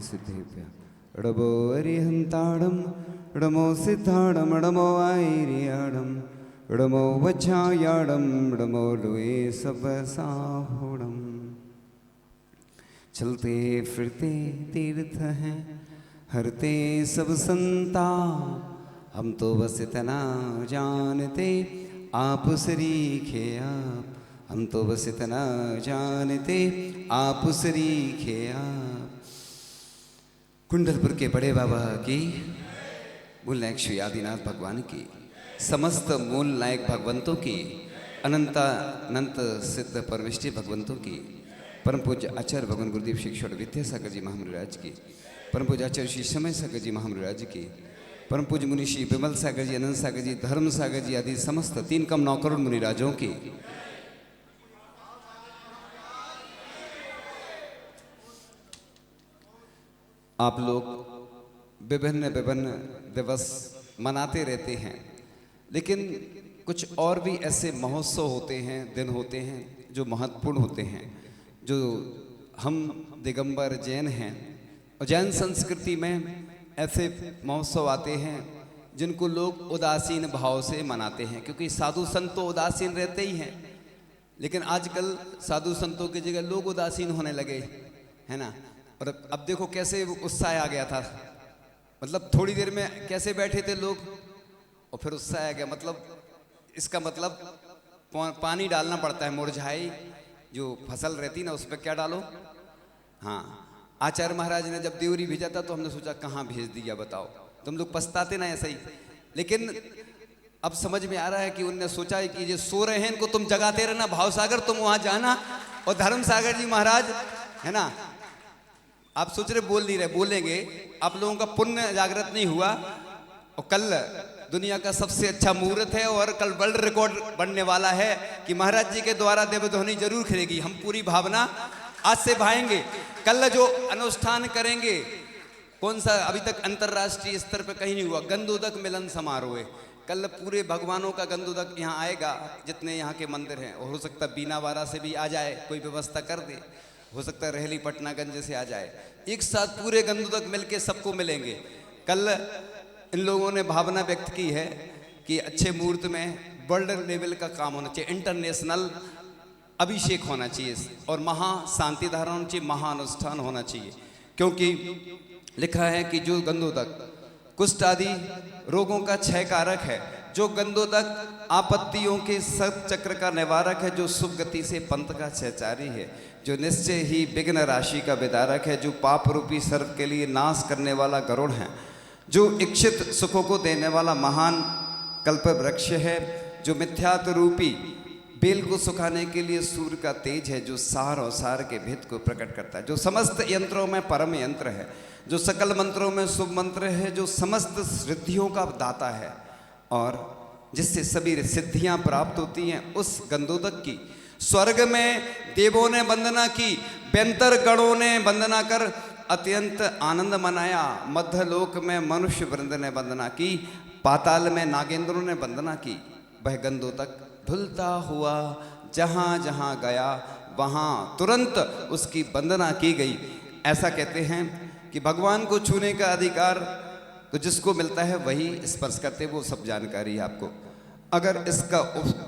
सिद्धेभ्य डमो अरिहंताड़म डमो सिद्धाड़म डमो आयरियाड़म डमो वज्रायाड़म डमो लोए सब साहोड़म। चलते फिरते तीर्थ हैं हरते सब संताप, हम तो बस इतना जानते आप सरीखे आप, हम तो बस इतना जानते आप सरीखे आप। कुंडलपुर के बड़े बाबा की, मूल नायक श्री आदिनाथ भगवान की, समस्त मूल नायक भगवंतों की, अनंत सिद्ध परमेष्टि भगवंतों की, परम पूज्य आचार्य भगवान गुरुदेव शिक्षण विद्यासागर जी महामुनिराज की, परम पूज्य आचार्य श्री समय सागर जी महामुनिराज की, परम पूज्य मुनि श्री विमल सागर जी, अनंत सागर जी, धर्म सागर जी आदि समस्त 3 कम 9 करोड़ मुनिराजों की, आप लोग विभिन्न दिवस मनाते रहते हैं, लेकिन कुछ और भी ऐसे महोत्सव होते हैं, दिन होते हैं जो महत्वपूर्ण होते हैं, जो हम दिगंबर जैन हैं और जैन संस्कृति में ऐसे महोत्सव आते हैं जिनको लोग उदासीन भाव से मनाते हैं, क्योंकि साधु संत तो उदासीन रहते ही हैं, लेकिन आजकल साधु संतों की जगह लोग उदासीन होने लगे है ना। और अब देखो कैसे उत्साह आ गया था, मतलब थोड़ी देर में कैसे बैठे थे लोग और फिर उत्साह आ गया। मतलब इसका मतलब पानी डालना पड़ता है, मुरझाई जो फसल रहती ना उस पर क्या डालो। हाँ, आचार्य महाराज ने जब देवरी भेजा था तो हमने सोचा कहाँ भेज दिया बताओ, तुम लोग पछताते ना ऐसा ही, लेकिन अब समझ में आ रहा है कि उनने सोचा है कि ये सो रहे हैं इनको तुम जगाते रहना, भाव सागर तुम वहां जाना, और धर्म सागर जी महाराज है ना, आप सोच रहे बोल नहीं रहे, बोलेंगे, आप लोगों का पुण्य जागृत नहीं हुआ। और कल दुनिया का सबसे अच्छा मुहूर्त है और कल वर्ल्ड रिकॉर्ड बनने वाला है कि महाराज जी के द्वारा देवध्वनि जरूर खिलेगी। हम पूरी भावना आज से भाएंगे। कल जो अनुष्ठान करेंगे, कौन सा अभी तक अंतर्राष्ट्रीय स्तर पर कहीं नहीं हुआ, गंधोदक मिलन समारोह है। कल पूरे भगवानों का गंधोदक यहाँ आएगा, जितने यहाँ के मंदिर हैं, और हो सकता है बीनावाड़ा से भी आ जाए, कोई व्यवस्था कर दे, हो सकता है रहली पटनागंज से आ जाए, एक साथ पूरे गंधोदक मिलके सबको मिलेंगे। कल इन लोगों ने भावना व्यक्त की है कि अच्छे मुहूर्त में वर्ल्ड लेवल का काम होना चाहिए, इंटरनेशनल अभिषेक होना चाहिए और महा शांति धारण होना चाहिए, महानुष्ठान होना चाहिए, क्योंकि लिखा है कि जो गंधोदक कुष्ठ आदि रोगों का क्षय कारक है, जो गंधोदक आपत्तियों के सत चक्र का निवारक है, जो शुभ गति से पंथ का सहचारी है, जो निश्चय ही विघ्न राशि का विदारक है, जो पाप रूपी सर्प के लिए नाश करने वाला गरुड़ है, जो इच्छित सुखों को देने वाला महान कल्प वृक्ष है, जो मिथ्यात रूपी बेल को सुखाने के लिए सूर्य का तेज है, जो सार और सार के भेद को प्रकट करता है, जो समस्त यंत्रों में परम यंत्र है, जो सकल मंत्रों में शुभ मंत्र है, जो समस्त सिद्धियों का दाता है और जिससे सभी सिद्धियां प्राप्त होती हैं, उस गंधोदक की स्वर्ग में देवों ने वंदना की, व्यंतर गणों ने वंदना कर अत्यंत आनंद मनाया, मध्यलोक में मनुष्य वृंद ने वंदना की, पाताल में नागेंद्रों ने वंदना की। वह गंधोदक धुलता हुआ जहाँ जहाँ गया वहाँ तुरंत उसकी वंदना की गई। ऐसा कहते हैं कि भगवान को छूने का अधिकार तो जिसको मिलता है वही स्पर्श करते, वो सब जानकारी है आपको। अगर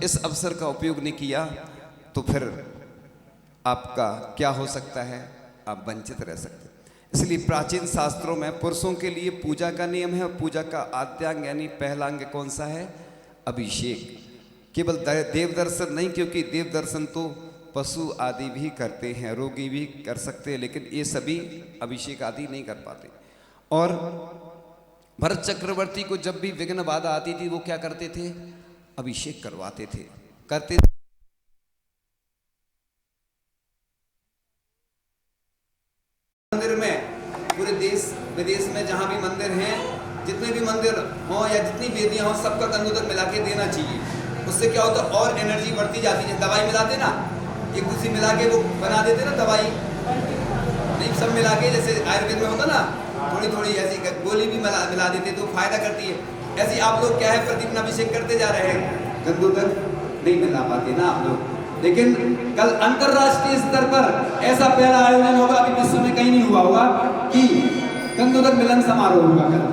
इस अवसर का उपयोग नहीं किया तो फिर आपका क्या हो सकता है, आप वंचित रह सकते हैं। इसलिए प्राचीन शास्त्रों में पुरुषों के लिए पूजा का नियम है, और पूजा का आद्यांग यानी पहला अंग कौन सा है, अभिषेक। केवल देव दर्शन नहीं, क्योंकि देव दर्शन तो पशु आदि भी करते हैं, रोगी भी कर सकते हैं, लेकिन ये सभी अभिषेक आदि नहीं कर पाते। और भरत चक्रवर्ती को जब भी विघ्न बाधा आती थी वो क्या करते थे, अभिषेक करवाते थे, करते थे। मंदिर में पूरे देश विदेश में जहां भी मंदिर हैं, जितने भी मंदिर हों या जितनी वेदियां हों, सबका गंधोदक मिला के देना चाहिए। उससे क्या होता है, और एनर्जी बढ़ती जाती है। दवाई मिलाते ना, एक दूसरी मिला के वो बना देते ना दवाई, नहीं सब मिला के, जैसे आयुर्वेद में होता ना, थोड़ी थोड़ी ऐसी गोली भी मिला देते तो फायदा करती है। ऐसे आप लोग क्या है, प्रतिदिन अभिषेक करते जा रहे हैं, गंधोदक नहीं मिला पाते ना आप लोग। लेकिन कल अंतरराष्ट्रीय स्तर पर ऐसा पहला आयोजन होगा, अभी विश्व में कहीं नहीं हुआ होगा, कि गंधोदक मिलन समारोह होगा कल।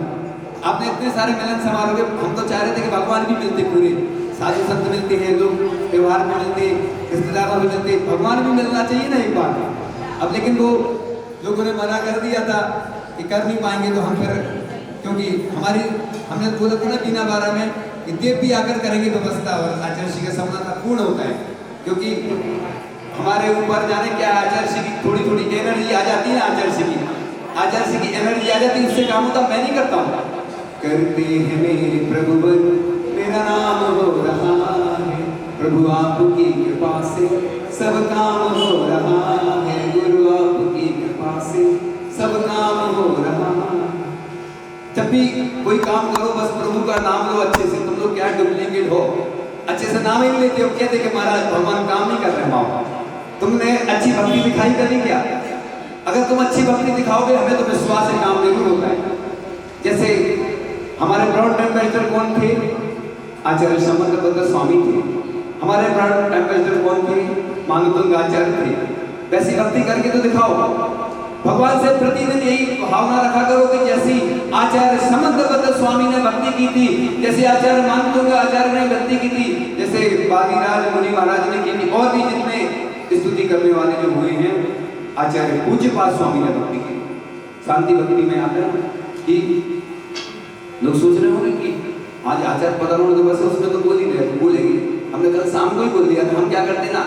आपने इतने सारे मिलन समारोह के, हम तो चाह रहे थे कि भगवान भी मिलते, पूरे साधु संत मिलते हैं, लोग त्योहार में मिलते, रिश्तेदारों में मिलते, भगवान भी मिलना चाहिए ना एक बार। अब लेकिन वो लोगों ने मना कर दिया था कि कर नहीं पाएंगे, तो हम फिर, क्योंकि हमने बोला था ना बीना बारह में कि देव भी आकर करेंगे व्यवस्था, और आचार्य श्री का सपना पूर्ण होता है। क्योंकि हमारे ऊपर जाने क्या आचार्य श्री की थोड़ी थोड़ी एनर्जी आ जाती है, आचार्य श्री की एनर्जी आ जाती है, उससे काम होता। मैं नहीं करता हूँ, करते हैं मेरे प्रभु मेरा नाम हो रहा है, प्रभु आपकी कृपा से सब काम हो रहा है, गुरु आपकी कृपा से सब काम हो रहा है। जब भी कोई काम करो बस प्रभु का नाम लो अच्छे से। तुम लोग क्या डुप्लीकेट हो, अच्छे से नाम ही लेते हो, कहते कि महाराज भगवान काम नहीं कर रहे माओ। तुमने अच्छी भक्ति दिखाई कभी क्या? अगर तुम अच्छी भक्ति दिखाओगे हमें तो विश्वास है काम जरूर होता है। जैसे हमारे ब्रॉड एम्बेसडर कौन थे? आचार्य समंतभद्र स्वामी थे। हमारे ब्रॉड एम्बेसडर कौन थे? मानुतुंग आचार्य थे। वैसी भक्ति करके तो दिखाओ। भगवान से प्रतिदिन यही भावना रखा करो कि जैसी आचार्य समंतभद्र स्वामी ने भक्ति की थी, जैसे आचार्य मानुतुंग आचार्य ने भक्ति की थी, जैसे बालीराज मुनि महाराज ने की थी, और भी जितने स्तुति करने वाले जो हुए हैं, आचार्य पूज्यपाद स्वामी ने भक्ति की। शांति भक्ति में आता है कि लोग सोच रहे होंगे कि आज आचार्य पधारो दिवस है, उसमें तो बोल ही रहे, बोलेंगे। हमने कल शाम को ही बोल दिया था। हम क्या करते ना,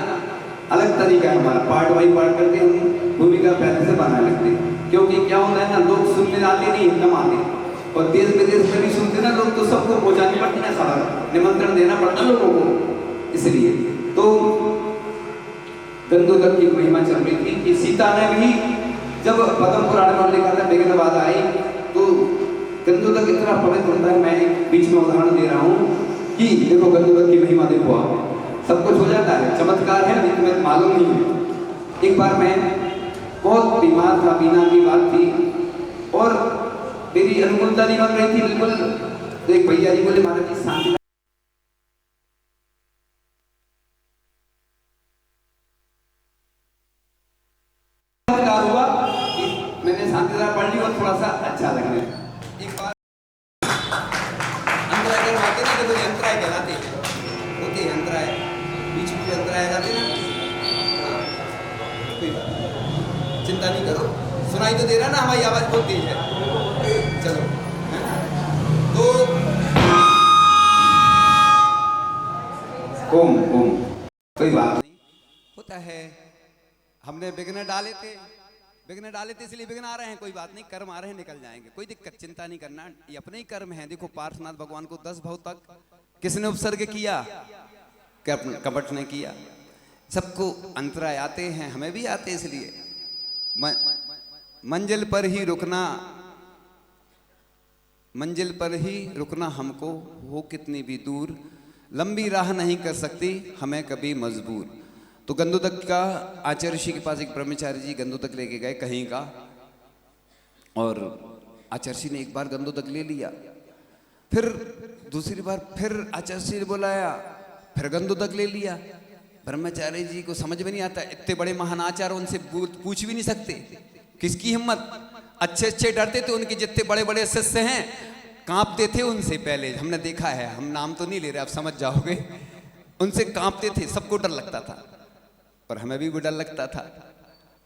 अलग तरीका है हमारा, पार्ट बाई पार्ट करके हम भूमिका पहले से बनाने लगते। क्योंकि क्या होता है ना, लोग सुनने आते नहीं, कम आते, और देश विदेश में भी सुनते ना लोग, तो सबको पहुंचानी पड़ती है खबर, निमंत्रण देना पड़ता लोगों को। इसलिए तो गंधोदक की महिमा चल रही थी कि सीता ने भी जब पद्म पुराण में लिखा था बेगनबाद आई, तो गंधोदक इतना पवित्र होता है। मैं बीच में उदाहरण दे रहा हूँ कि देखो गंधोदक की महिमा देखो, आप सब कुछ हो जाता है, चमत्कार है, लेकिन तुम्हें मालूम नहीं है। एक बार मैं बहुत बीमार था, बीना की बात थी, और मेरी अनुकूलता नहीं बन रही थी बिल्कुल। तो एक भैया जी बोले महाराज जी शांति हुआ कि मैंने शांतिधारा पढ़ ली और थोड़ा सा अच्छा लगने। एक बार अंतराय करवाते ना, देखो अंतराय कहलाते होते, अंतराय बीच में अंतराय आ जाते ना, चिंता नहीं करो, सुनाई तो दे रहा ना, हमारी आवाज बहुत तेज है। चलो तो ओम ओम, कोई बात नहीं, होता है। हमने विघ्न डाले थे इसलिए विघ्न आ रहे हैं, कोई बात नहीं, कर्म आ रहे हैं, निकल जाएंगे, कोई दिक्कत, चिंता नहीं करना, ये अपने ही कर्म है। देखो पार्श्वनाथ भगवान को 10 भाव तक किसने उपसर्ग किया? कपट ने किया। सबको अंतराय आते हैं, हमें भी आते, इसलिए मंजिल पर ही रुकना हमको, हो कितनी भी दूर, लंबी राह नहीं कर सकती हमें कभी मजबूर। तो गंधोदक का आचार्य ऋषि के पास एक ब्रह्मचारी जी गंधोदक लेके गए कहीं का, और आचार्य ऋषि ने एक बार गंधोदक ले लिया, फिर दूसरी बार फिर आचार्य ऋषि ने बुलाया, फिर गंधोदक ले लिया। ब्रह्मचारी जी को समझ में नहीं आता, इतने बड़े महान आचार्य, उनसे पूछ भी नहीं सकते, किसकी हिम्मत। अच्छे डरते थे, उनके जितने बड़े बड़े शिष्य हैं कांपते थे उनसे। पहले हमने देखा है, हम नाम तो नहीं ले रहे, आप समझ जाओगे, उनसे कांपते थे, सबको डर लगता था, पर हमें भी डर लगता था।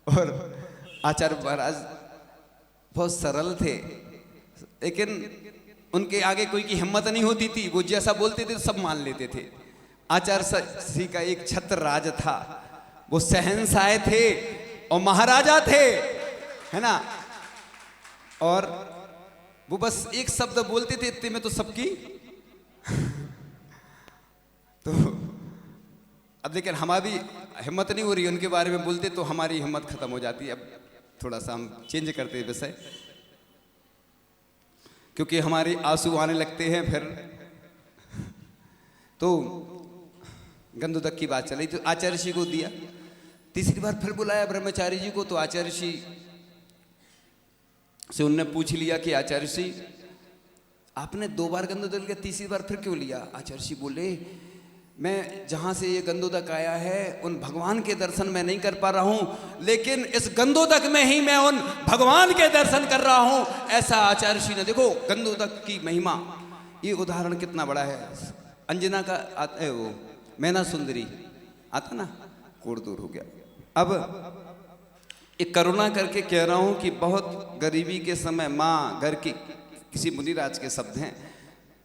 और आचार्य महाराज बहुत सरल थे, लेकिन उनके आगे कोई की हिम्मत नहीं होती थी, वो जैसा बोलते थे सब मान लेते थे। आचार्य श्री का एक छत्र राज था, वो शहंशाह थे और महाराजा थे, है ना, और वो बस एक शब्द बोलते थे, इतने में तो सबकी तो अब लेकिन हमारी हिम्मत नहीं हो रही, उनके बारे में बोलते तो हमारी हिम्मत खत्म हो जाती है। अब थोड़ा सा हम चेंज करते हैं विषय, क्योंकि हमारे आंसू आने लगते हैं फिर। तो गंधोदक की बात चली, तो आचार्य ऋषि को दिया। तीसरी बार फिर बुलाया ब्रह्मचारी जी को, तो आचार्य ऋषि से उनने पूछ लिया कि आचार्य ऋषि आपने 2 बार गंधोदक लिया, तीसरी बार फिर क्यों लिया? आचार्य ऋषि बोले मैं जहाँ से ये गंदोदक आया है उन भगवान के दर्शन मैं नहीं कर पा रहा हूँ, लेकिन इस गंदोदक में ही मैं उन भगवान के दर्शन कर रहा हूँ। ऐसा आचार्य श्री ने, देखो गंदोदक की महिमा, ये उदाहरण कितना बड़ा है। अंजना का आता है वो मैना सुंदरी आता ना, कोड़ दूर हो गया। अब एक करुणा करके कह रहा हूँ कि बहुत गरीबी के समय माँ घर की, किसी मुनिराज के शब्द हैं,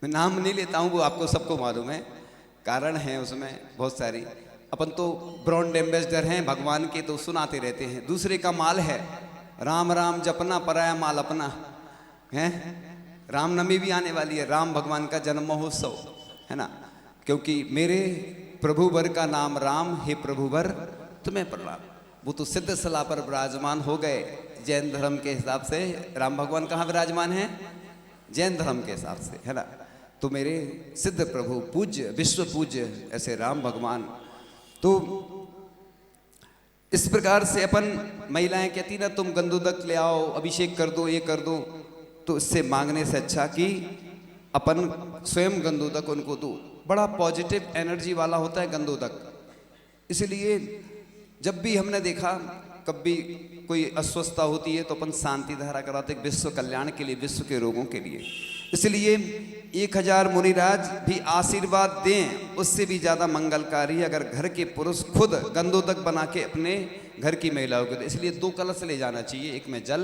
मैं नाम नहीं लेता हूँ, वो आपको सबको मालूम है, कारण है उसमें बहुत सारी। अपन तो ब्रांड एम्बेसडर हैं भगवान के, तो सुनाते रहते हैं। दूसरे का माल है, राम राम जपना पराया माल अपना है। रामनवमी भी आने वाली है, राम भगवान का जन्म महोत्सव है ना, क्योंकि मेरे प्रभुवर का नाम राम, हे प्रभुवर तुम्हें प्रणाम। वो तो सिद्ध सला पर विराजमान हो गए जैन धर्म के हिसाब से। राम भगवान कहाँ विराजमान है? जैन धर्म के हिसाब से, है ना। तो मेरे सिद्ध प्रभु पूज्य विश्व पूज्य ऐसे राम भगवान। तो इस प्रकार से अपन महिलाएं कहती ना, तुम गंदोदक ले आओ, अभिषेक कर दो, ये कर दो, तो इससे मांगने से अच्छा कि अपन स्वयं गंदोदक उनको दो। बड़ा पॉजिटिव एनर्जी वाला होता है गंदोदक। इसलिए जब भी हमने देखा कभी कोई अस्वस्थता होती है तो अपन शांति धारा कराते, विश्व कल्याण के लिए, विश्व के रोगों के लिए। इसलिए 1000 मुनिराज भी आशीर्वाद दें, उससे भी ज़्यादा मंगलकारी अगर घर के पुरुष खुद गंदोदक बना के अपने घर की महिलाओं को दे। इसलिए 2 कलश ले जाना चाहिए, एक में जल,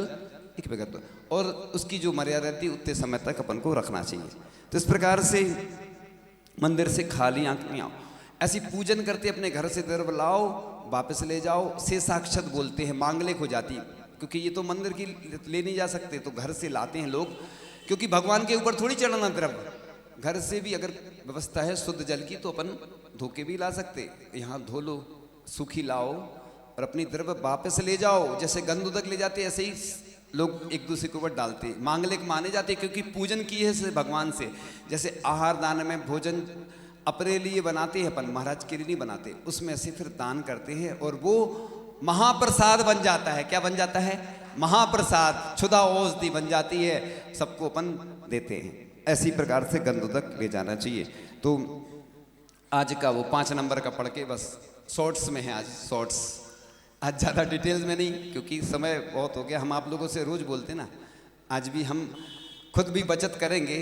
एक में गंदोदक, और उसकी जो मर्यादा रहती है उतने समय तक अपन को रखना चाहिए। तो इस प्रकार से मंदिर से खाली आंख नहीं आओ, ऐसी पूजन करते अपने घर से द्रव्य लाओ, वापस ले जाओ, से साक्षात बोलते हैं, मांगलिक हो जाती है। क्योंकि ये तो मंदिर की ले नहीं जा सकते, तो घर से लाते हैं लोग, क्योंकि भगवान के ऊपर थोड़ी चढ़ाना द्रव्य। घर से भी अगर व्यवस्था है शुद्ध जल की तो अपन धो के भी ला सकते, यहाँ धो लो, सूखी लाओ और अपनी द्रव्य वापस ले जाओ। जैसे गंदोदक ले जाते ऐसे ही लोग एक दूसरे के ऊपर डालते, मांगलिक माने जाते, क्योंकि पूजन की है भगवान से। जैसे आहार दान में भोजन अपने लिए बनाते हैं अपन, महाराज के लिए नहीं बनाते, उसमें से फिर दान करते हैं और वो महाप्रसाद बन जाता है। क्या बन जाता है? महाप्रसाद, क्षुधा औषधि बन जाती है, सबको अपन देते हैं। ऐसी प्रकार से गंदोदक ले जाना चाहिए। तो आज का वो 5 नंबर का पढ़ के बस शॉर्ट्स में है, आज शॉर्ट्स, आज ज़्यादा डिटेल्स में नहीं, क्योंकि समय बहुत हो गया। हम आप लोगों से रोज़ बोलते ना, आज भी हम खुद भी बचत करेंगे,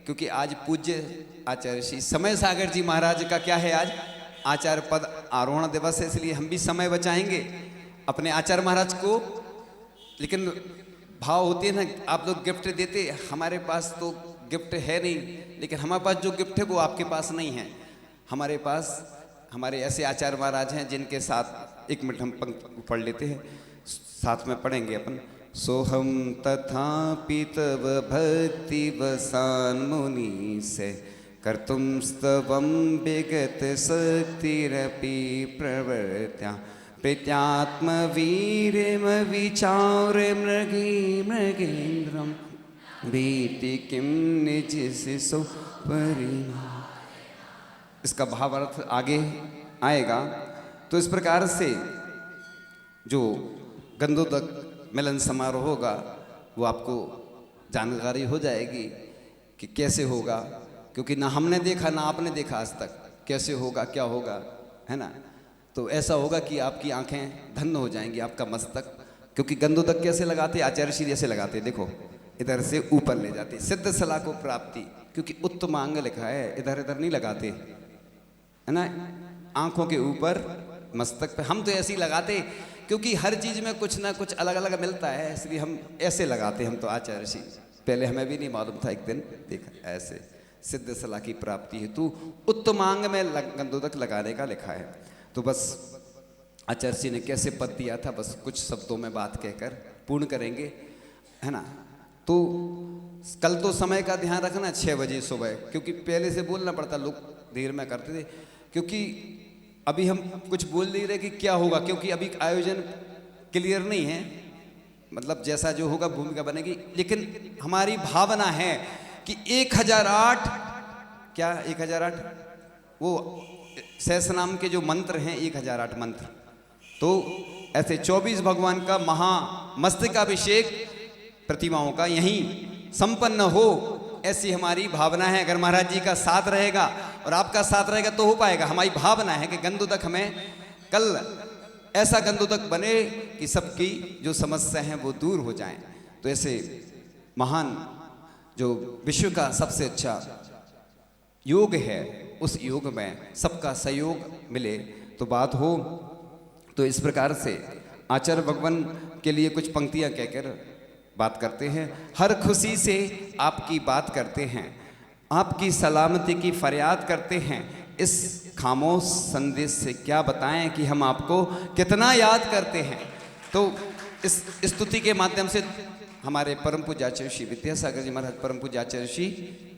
क्योंकि आज पूज्य आचार्य श्री समय सागर जी महाराज का क्या है, आज आचार्य पद आरोहण दिवस है, इसलिए हम भी समय बचाएंगे अपने आचार्य महाराज को। लेकिन भाव होती है ना, आप लोग गिफ्ट देते, हमारे पास तो गिफ्ट है नहीं, लेकिन हमारे पास जो गिफ्ट है वो आपके पास नहीं है। हमारे पास हमारे ऐसे आचार्य महाराज हैं जिनके साथ 1 मिनट हम पंक्ति पढ़ लेते हैं, साथ में पढ़ेंगे अपन। सोहम तथापि तव भक्ति वसान मुनि से कर्तुम स्तवम विगत शक्तिरपि प्रवर्त्या प्रीत्यात्म वीरम विचार मृगे मृगेन्द्रम भीति किम निज शिशु परिमा। इसका भावार्थ आगे आएगा। तो इस प्रकार से जो गंदोदक मिलन समारोह होगा वो आपको जानकारी हो जाएगी कि कैसे होगा, क्योंकि ना हमने देखा ना आपने देखा आज तक, कैसे होगा, क्या होगा, है ना। तो ऐसा होगा कि आपकी आंखें धन्य हो जाएंगी, आपका मस्तक। क्योंकि गंदोदक कैसे लगाते? आचार्य श्री जैसे लगाते, देखो इधर से ऊपर ले जाते, सिद्ध सला को प्राप्ति, क्योंकि उत्तमांग लिखा है, इधर इधर नहीं लगाते, है ना, आंखों के ऊपर मस्तक पे। हम तो ऐसे ही लगाते, क्योंकि हर चीज में कुछ ना कुछ अलग अलग मिलता है, इसलिए हम ऐसे लगाते। हम तो आचार्य श्री, पहले हमें भी नहीं मालूम था, एक दिन देखा ऐसे सिद्ध सला की प्राप्ति हेतु उत्तमांग में गंदोदक लगाने का लिखा है। तो बस आचार्य श्री ने कैसे पद दिया था, बस कुछ शब्दों में बात कहकर पूर्ण करेंगे, है ना। तो कल तो समय का ध्यान रखना, 6 बजे सुबह, क्योंकि पहले से बोलना पड़ता, लोग देर में करते थे। क्योंकि अभी हम कुछ बोल नहीं रहे कि क्या होगा, क्योंकि अभी आयोजन क्लियर नहीं है, मतलब जैसा जो होगा भूमिका बनेगी। लेकिन हमारी भावना है कि 1008, क्या 1008 वो सहस्रनाम के जो मंत्र हैं, 1008 मंत्र, तो ऐसे 24 भगवान का महामस्तकाभिषेक प्रतिमाओं का यहीं संपन्न हो, ऐसी हमारी भावना है। अगर महाराज जी का साथ रहेगा और आपका साथ रहेगा तो हो पाएगा। हमारी भावना है कि गंधोदक हमें कल ऐसा गंधोदक बने कि सबकी जो समस्या है वो दूर हो जाएं। तो ऐसे महान जो विश्व का सबसे अच्छा योग है, उस योग में सबका सहयोग मिले तो बात हो। तो इस प्रकार से आचार्य भगवान के लिए कुछ पंक्तियां कहकर बात करते हैं। हर खुशी से आपकी बात करते हैं, आपकी सलामती की फरियाद करते हैं। इस खामोश संदेश से क्या बताएं कि हम आपको कितना याद करते हैं। तो इस स्तुति के माध्यम से हमारे परम पूज्य आचार्य श्री विद्यासागर जी महाराज, परम पूज्य आचार्य श्री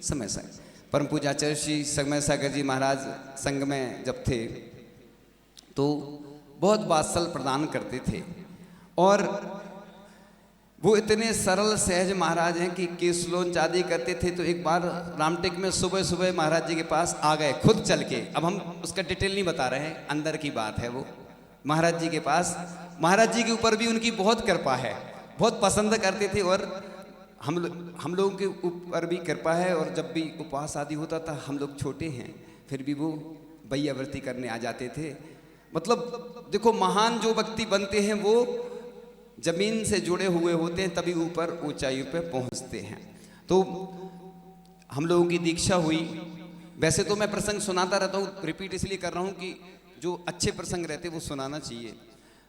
समय सागर, परम पूज्य आचार्य श्री समय सागर जी महाराज संघ में जब थे तो बहुत वात्सल प्रदान करते थे और वो इतने सरल सहज महाराज हैं कि केसलोन चादी करते थे। तो एक बार रामटेक में सुबह सुबह महाराज जी के पास आ गए खुद चल के। अब हम उसका डिटेल नहीं बता रहे हैं, अंदर की बात है। वो महाराज जी के पास, महाराज जी के ऊपर भी उनकी बहुत कृपा है, बहुत पसंद करते थे और हम लोगों के ऊपर भी कृपा है। और जब भी उपवास आदि होता था, हम लोग छोटे हैं फिर भी वो बैयावर्ती करने आ जाते थे। मतलब देखो, महान जो व्यक्ति बनते हैं वो जमीन से जुड़े हुए होते हैं, तभी ऊपर ऊंचाई पे पहुंचते हैं। तो हम लोगों की दीक्षा हुई। वैसे तो मैं प्रसंग सुनाता रहता हूँ, रिपीट इसलिए कर रहा हूँ कि जो अच्छे प्रसंग रहते वो सुनाना चाहिए।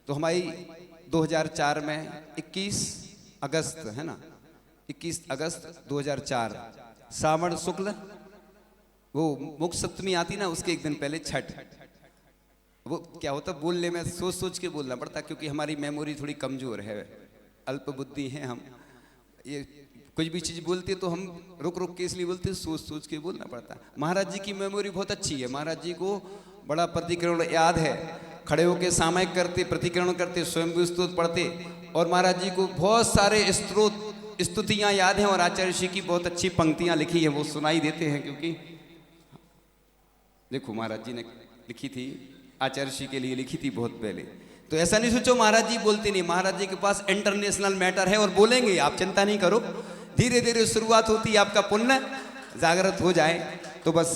तो हमारी 2004 में 21 अगस्त है ना, 21 अगस्त 2004 श्रावण शुक्ल वो मुख सप्तमी आती ना, उसके एक दिन पहले छठ। वो क्या होता, बोलने में सोच सोच के बोलना पड़ता, क्योंकि हमारी मेमोरी थोड़ी कमजोर है, अल्प बुद्धि है हम। ये कुछ भी चीज़ बोलते तो हम रुक रुक के इसलिए बोलते, सोच सोच के बोलना पड़ता। महाराज जी की मेमोरी बहुत अच्छी है। महाराज जी को बड़ा प्रतिकरण याद है, खड़े होकर सामयिक करते, प्रतिकरण करते, स्वयं भी स्तोत्र पढ़ते। और महाराज जी को बहुत सारे स्त्रोत स्तुतियाँ याद हैं और आचार्य श्री की बहुत अच्छी पंक्तियाँ लिखी है, वो सुनाई देते हैं। क्योंकि देखो, महाराज जी ने लिखी थी, आचार्य श्री के लिए लिखी थी बहुत पहले। तो ऐसा नहीं सोचो महाराज जी बोलते नहीं, महाराज जी के पास इंटरनेशनल मैटर है और बोलेंगे, आप चिंता नहीं करो। धीरे धीरे शुरुआत होती है, आपका पुण्य जागृत हो जाए तो बस।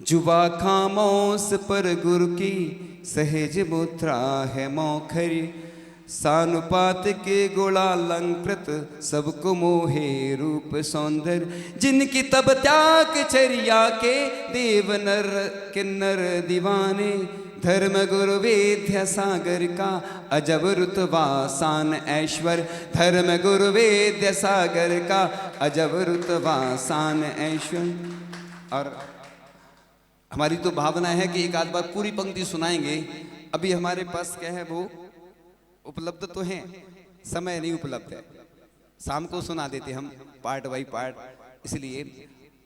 जुबा खामोश पर गुरु की सहज मुद्रा है मौखरी, सानुपात के गुणालंकृत सबको मोहे रूप सौंदर्य, जिनकी तब त्याग चर्या के देव नर किन्नर दीवाने, धर्म गुरु वेद्य सागर का अजब रुतबा सान ऐश्वर्य, धर्म गुरु वेद्य सागर का अजब रुतबा सान ऐश्वर्य। और हमारी तो भावना है कि एक आध बार पूरी पंक्ति सुनाएंगे। अभी हमारे पास क्या है, वो उपलब्ध तो हैं, समय नहीं उपलब्ध है। शाम को सुना देते हम पार्ट बाई पार्ट, इसलिए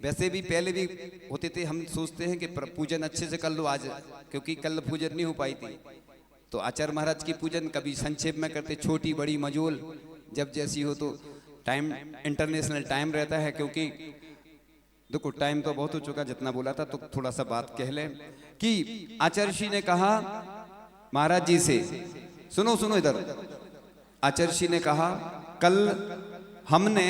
वैसे भी पहले भी होते थे। हम सोचते हैं कि पूजन अच्छे से कर लो आज, क्योंकि कल पूजन नहीं हो पाई थी। तो आचार्य महाराज की पूजन कभी संक्षेप में करते, छोटी बड़ी मजोल जब जैसी हो। तो टाइम इंटरनेशनल टाइम रहता है, क्योंकि देखो टाइम तो बहुत हो चुका, जितना बोला था। तो थोड़ा सा बात कह लें कि आचार्य श्री ने कहा महाराज जी से, सुनो सुनो इधर। आचार्य श्री ने कहा, कल हमने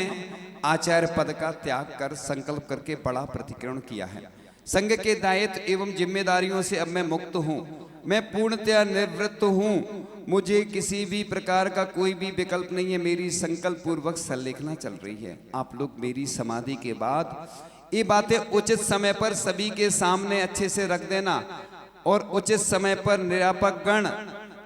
आचार्य पद का त्याग कर संकल्प करके बड़ा प्रतिक्रमण किया है। संघ के दायित्व एवं जिम्मेदारियों से अब मैं मुक्त हूँ, मैं पूर्णतया निवृत्त हूँ। मुझे किसी भी प्रकार का कोई भी विकल्प नहीं है। मेरी संकल्प पूर्वक संलेखना चल रही है। आप लोग मेरी समाधि के बाद ये बातें उचित समय पर सभी के सामने अच्छे से रख देना, और उचित समय पर निरापक गण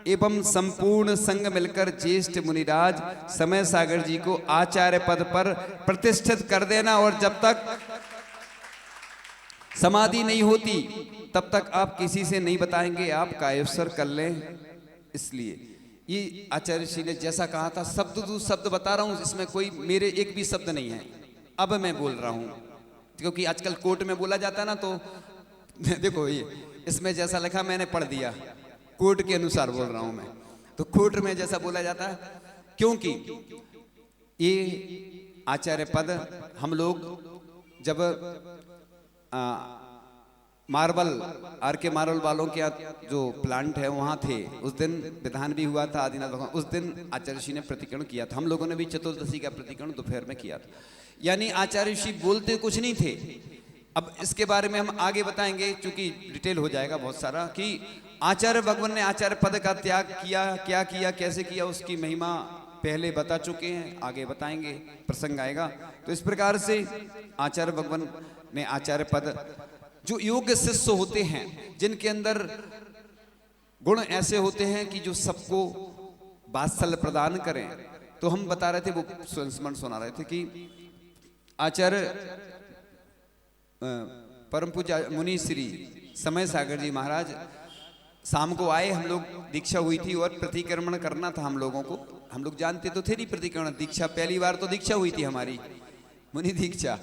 एवं संपूर्ण संघ मिलकर ज्येष्ठ मुनिराज समय सागर जी को आचार्य पद पर प्रतिष्ठित कर देना। और जब तक समाधि नहीं होती तब तक आप किसी से नहीं बताएंगे, आप कायोत्सर कर लें। इसलिए ये आचार्य श्री ने जैसा कहा था, शब्द दू शब्द बता रहा हूं, इसमें कोई मेरे एक भी शब्द नहीं है। अब मैं बोल रहा हूं, क्योंकि आजकल कोर्ट में बोला जाता है ना, तो देखो ये इसमें जैसा लिखा मैंने पढ़ दिया, कोर्ट के अनुसार बोल रहा हूं मैं। तो कोर्ट में जैसा बोला जाता है, क्योंकि ये आचार्य पद हम लोग जब मार्बल आर.के. मार्बल वालों के जो प्लांट है वहाँ थे, उस दिन विधान भी हुआ था आदिनाथ भगवान, उस दिन आचार्य श्री ने प्रतिकरण किया था। हम लोगों ने भी चतुर्दशी का प्रतिकरण दोपहर में किया था। यानी आचार्य श्री बोलते कुछ नहीं थे, अब इसके बारे में हम आगे बताएंगे, क्योंकि डिटेल हो जाएगा बहुत सारा, कि आचार्य भगवान ने आचार्य पद का त्याग किया, क्या किया, कैसे किया, उसकी महिमा पहले बता चुके हैं, आगे बताएंगे, प्रसंग आएगा। तो इस प्रकार से आचार्य भगवान ने आचार्य पद, जो योग्य शिष्य होते हैं, जिनके अंदर गुण ऐसे होते हैं कि जो सबको वात्सल्य प्रदान करें, तो हम बता रहे थे, वो स्मरण सुना रहे थे कि आचार्य परम पूज्य मुनि श्री समय सागर जी महाराज शाम को आए, हम लोग दीक्षा हुई थी और प्रतिक्रमण करना था हम लोगों को। हम लोग जानते तो थे नहीं प्रतिक्रमण, दीक्षा पहली बार तो दीक्षा हुई थी हमारी, मुनि दीक्षा,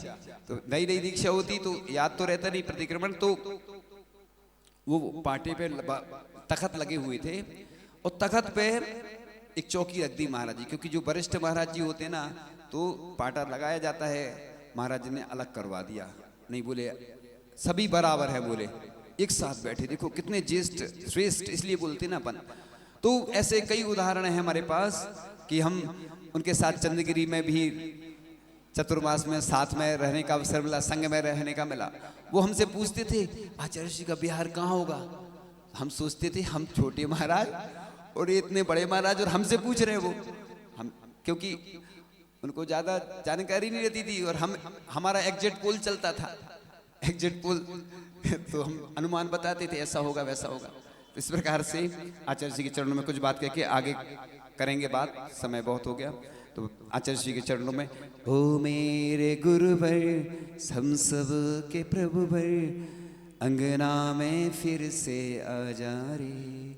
तो नई नई दीक्षा होती तो याद तो रहता नहीं प्रतिक्रमण। तो वो पाटे पे तखत लगे हुए थे और तखत पे एक चौकी रख दी महाराज जी, क्योंकि जो वरिष्ठ महाराज जी होते ना, तो पाटा लगाया जाता है, महाराज जी ने अलग करवा दिया, नहीं बोले सभी बराबर है, बोले एक साथ बैठे, देखो कितने ज्येष्ठ श्रेष्ठ, इसलिए बोलते ना अपन। तो ऐसे कई उदाहरण हैं हमारे पास कि हम उनके साथ चंद्रगिरी में भी चतुर्मास में साथ में रहने का अवसर मिला, संग में रहने का मिला। वो हमसे पूछते थे आचार्य जी का बिहार कहाँ होगा, हम सोचते थे हम छोटे महाराज और ये इतने बड़े महाराज और हमसे पूछ रहे हैं वो, हम क्योंकि उनको ज्यादा जानकारी नहीं रहती थी और हम हमारा एग्जिट पोल चलता था, एग्जिट पोल तो हम अनुमान बताते थे ऐसा होगा वैसा होगा। इस प्रकार से आचार्य जी के चरणों में कुछ बात करके आगे करेंगे बात, समय बहुत हो गया। तो आचार्य जी के चरणों में, ओ मेरे गुरुवर हम सब के प्रभुवर, अंगना में फिर से आ जा रे,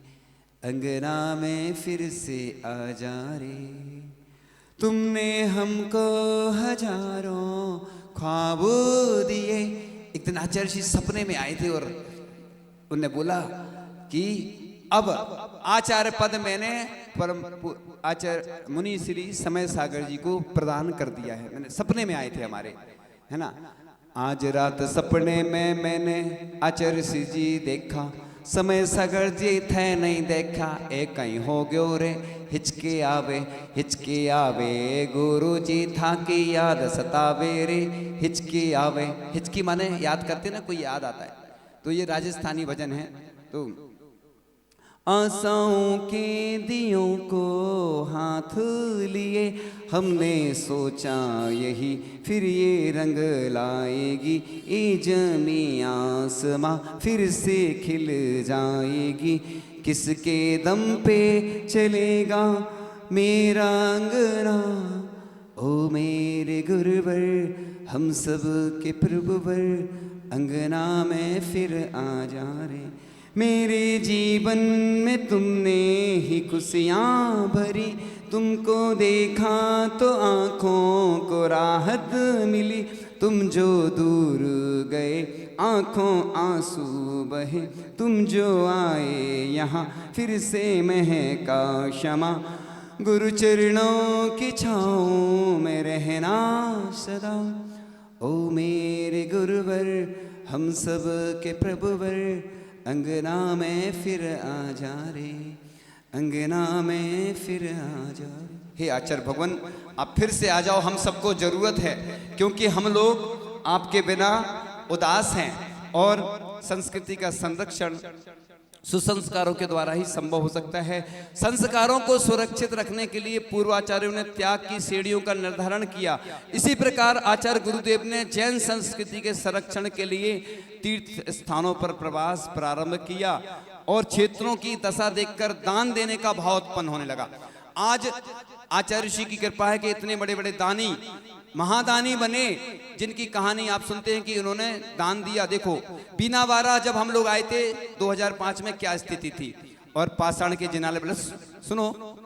अंगना में फिर से आ जा रे, तुमने हमको हजारों ख्वाब दिए। एक दिन आचार्य जी सपने में आए थे और उन्होंने बोला कि अब आचार्य पद मैंने परम आचार्य मुनि श्री समय सागर जी को प्रदान कर दिया है। मैंने सपने में आए थे हमारे, है ना। आज रात सपने में मैंने आचार्य जी देखा, समय सागर जी थे नहीं देखा, एक कहीं हो गयो रे हिचके आवे गुरु जी था की याद सतावे रे, हिचके आवे, हिचकी माने याद करते ना, कोई याद आता है। तो ये राजस्थानी भजन है। तो आशाओं के दियों को हाथ लिए हमने सोचा यही फिर ये रंग लाएगी, ये जमी आसमां फिर से खिल जाएगी, किसके दम पे चलेगा मेरा अंगना, ओ मेरे गुरुवर हम सब के प्रभुवर, अंगना में फिर आ जा रे। मेरे जीवन में तुमने ही खुशियाँ भरी, तुमको देखा तो आँखों को राहत मिली, तुम जो दूर गए आँखों आंसू बहे, तुम जो आए यहाँ फिर से महका क्षमा, गुरु चरणों की छाँव में रहना सदा, ओ मेरे गुरुवर हम सब के प्रभुवर, अंगना में फिर आ जा रे, अंगना में फिर आ जा रे। हे आचार्य भगवान आप फिर से आ जाओ, हम सबको जरूरत है, क्योंकि हम लोग आपके बिना उदास हैं और संस्कृति का संरक्षण सुसंस्कारों के द्वारा ही संभव हो सकता है। संस्कारों को सुरक्षित रखने के लिए पूर्वाचार्यों ने त्याग की सीढ़ियों का निर्धारण किया। इसी प्रकार आचार्य गुरुदेव ने जैन संस्कृति के संरक्षण के लिए तीर्थ स्थानों पर प्रवास प्रारंभ किया और क्षेत्रों की दशा देखकर दान देने का भाव उत्पन्न होने लगा। आज आचार्य ऋषि की कृपा है कि इतने बड़े बड़े दानी महादानी बने, जिनकी कहानी आप सुनते हैं कि उन्होंने दान दिया। देखो बीनावारा जब हम लोग आए थे 2005 में क्या स्थिति थी, और पाषाण के जिनाले बोले सुनो,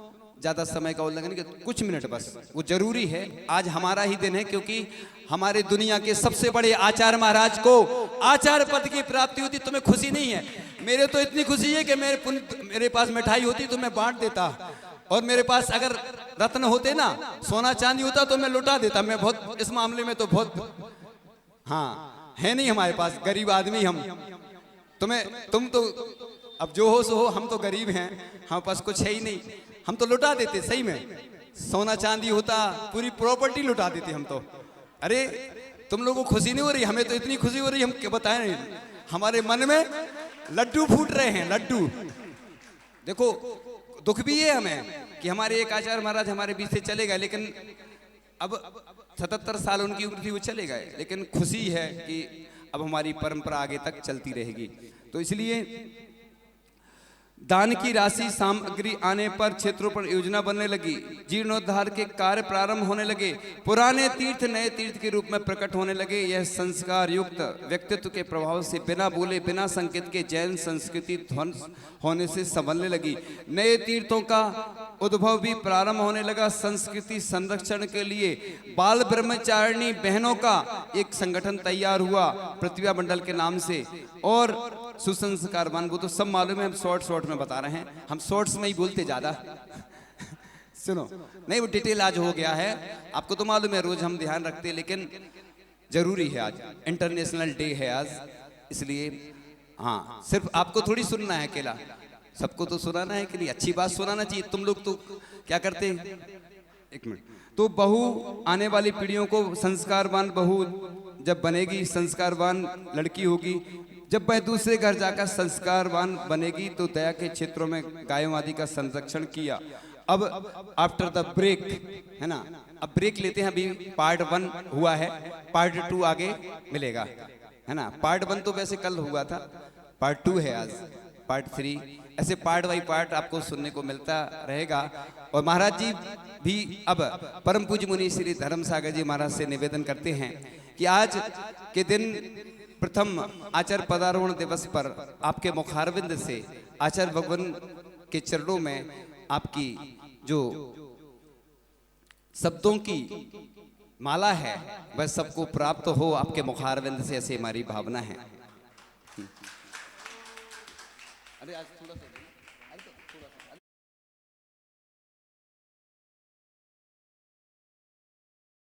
ज्यादा समय का उल्लंघन नहीं, कुछ मिनट बस, वो जरूरी है। आज हमारा ही दिन है, क्योंकि हमारे दुनिया के सबसे बड़े आचार्य महाराज को आचार्य पद की प्राप्ति होती। तुम्हें खुशी नहीं है, मेरे तो इतनी खुशी है कि मेरे पास मिठाई होती तो मैं बांट देता, और मेरे पास अगर रत्न होते ना, सोना चांदी होता तो मैं लुटा देता। मैं बहुत इस मामले में तो बहुत हाँ है नहीं हमारे पास, गरीब आदमी हम। तुम तो अब जो हो सो हो, हम तो गरीब हैं, हमारे पास कुछ है ही नहीं, हम तो लुटा देते। सही में सोना चांदी होता पूरी प्रॉपर्टी लुटा देते हम तो। अरे तुम लोगों को खुशी नहीं हो रही, हमें तो इतनी खुशी हो रही, हम क्या बताएं, हमारे मन में लड्डू फूट रहे हैं, लड्डू। देखो दुख भी है हमें कि हमारे एक आचार्य महाराज हमारे बीच से चले गए, लेकिन अब 77 साल उनकी उम्र थी, वो चले गए, लेकिन खुशी है कि अब हमारी परंपरा आगे तक चलती रहेगी। तो इसलिए दान की राशि सामग्री आने पर क्षेत्रों पर योजना बनने लगी, जीर्णोद्धार के कार्य प्रारंभ होने लगे, पुराने तीर्थ नए तीर्थ के रूप में प्रकट होने लगे। यह संस्कार युक्त व्यक्तित्व के प्रभाव से बिना बोले बिना संकेत के जैन संस्कृति ध्वंस होने से संभलने लगी। नए तीर्थों का उद्भव भी प्रारंभ होने लगा। संस्कृति संरक्षण के लिए बाल ब्रह्मचारिणी बहनों का एक संगठन तैयार हुआ प्रतिभा मंडल के नाम से, और सुसंस्कार वन, वो तो सब मालूम है, हम शॉर्ट में बता रहे हैं, हम शॉर्ट्स में ही बोलते ज्यादा सुनो नहीं, वो डिटेल आज हो गया है, आपको तो मालूम है, रोज हम ध्यान रखते हैं, लेकिन जरूरी है, आज इंटरनेशनल डे है आज, इसलिए हाँ, सिर्फ आपको थोड़ी सुनना है अकेला, सबको तो सुनाना है कि नहीं, अच्छी बात सुनाना चाहिए। तुम लोग तो क्या करते हैं, एक मिनट, तो बहू आने वाली पीढ़ियों को संस्कारवान बहू जब बनेगी, संस्कारवान लड़की होगी, जब वह दूसरे घर जाकर संस्कारवान बनेगी तो दया के क्षेत्रों में गायों आदि का संरक्षण किया। अब आफ्टर द ब्रेक, है ना, अब ब्रेक लेते हैं, अभी पार्ट 1 हुआ है, पार्ट 2 आगे मिलेगा, है ना। पार्ट 1 तो वैसे कल हुआ था, पार्ट 2 है आज, पार्ट 3, ऐसे पार्ट बाई पार्ट आपको सुनने को मिलता रहेगा। और महाराज जी भी अब परम पूज्य मुनि श्री धर्म सागर जी महाराज से निवेदन करते हैं कि आज के दिन प्रथम आचार्य पदारोहण दिवस पर आपके मुखारविंद से आचार्य भगवान के चरणों में आपकी जो शब्दों की माला है वह सबको प्राप्त हो आपके मुखारविंद से, ऐसे हमारी भावना है। अरे आज थोड़ा सा